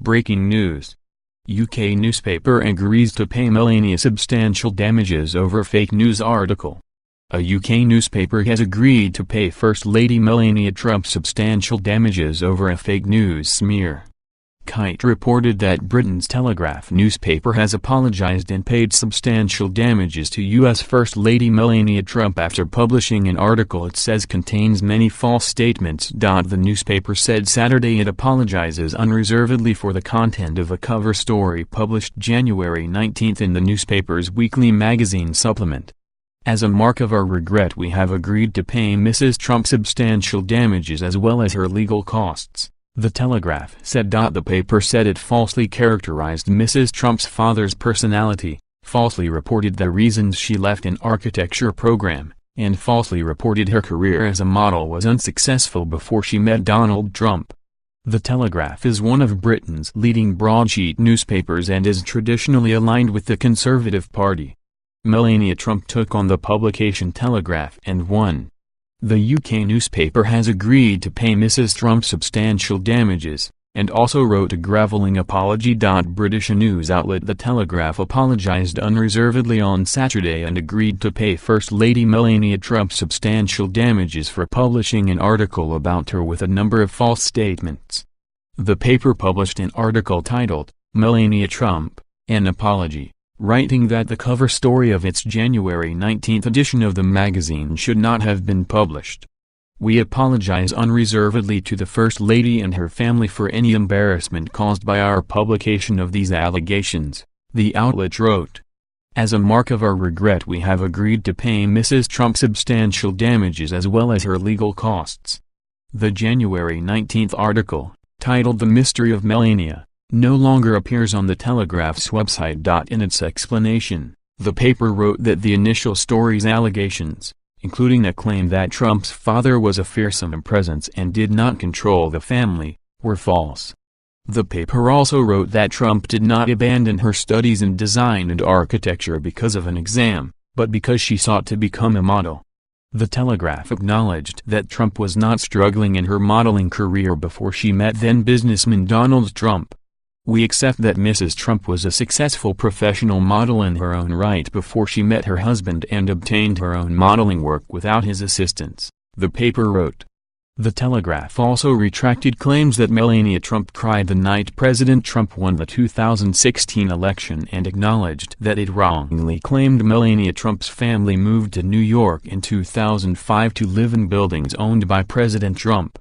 Breaking news. UK newspaper agrees to pay Melania substantial damages over fake news article. A UK newspaper has agreed to pay First Lady Melania Trump substantial damages over a fake news smear. Kite reported that Britain's Telegraph newspaper has apologized and paid substantial damages to U.S. First Lady Melania Trump after publishing an article it says contains many false statements. The newspaper said Saturday it apologizes unreservedly for the content of a cover story published January 19 in the newspaper's weekly magazine supplement. As a mark of our regret, we have agreed to pay Mrs. Trump substantial damages as well as her legal costs, The Telegraph said. The paper said it falsely characterized Mrs. Trump's father's personality, falsely reported the reasons she left an architecture program, and falsely reported her career as a model was unsuccessful before she met Donald Trump. The Telegraph is one of Britain's leading broadsheet newspapers and is traditionally aligned with the Conservative Party. Melania Trump took on the publication Telegraph and won. The UK newspaper has agreed to pay Mrs. Trump substantial damages, and also wrote a groveling apology. British news outlet The Telegraph apologized unreservedly on Saturday and agreed to pay First Lady Melania Trump substantial damages for publishing an article about her with a number of false statements. The paper published an article titled, "Melania Trump, An Apology," writing that the cover story of its January 19 edition of the magazine should not have been published. "We apologize unreservedly to the First Lady and her family for any embarrassment caused by our publication of these allegations," the outlet wrote. "As a mark of our regret, we have agreed to pay Mrs. Trump substantial damages as well as her legal costs." The January 19 article, titled "The Mystery of Melania," no longer appears on the Telegraph's website. In its explanation, the paper wrote that the initial story's allegations, including a claim that Trump's father was a fearsome presence and did not control the family, were false. The paper also wrote that Trump did not abandon her studies in design and architecture because of an exam, but because she sought to become a model. The Telegraph acknowledged that Trump was not struggling in her modeling career before she met then-businessman Donald Trump. "We accept that Mrs. Trump was a successful professional model in her own right before she met her husband and obtained her own modeling work without his assistance," the paper wrote. The Telegraph also retracted claims that Melania Trump cried the night President Trump won the 2016 election and acknowledged that it wrongly claimed Melania Trump's family moved to New York in 2005 to live in buildings owned by President Trump.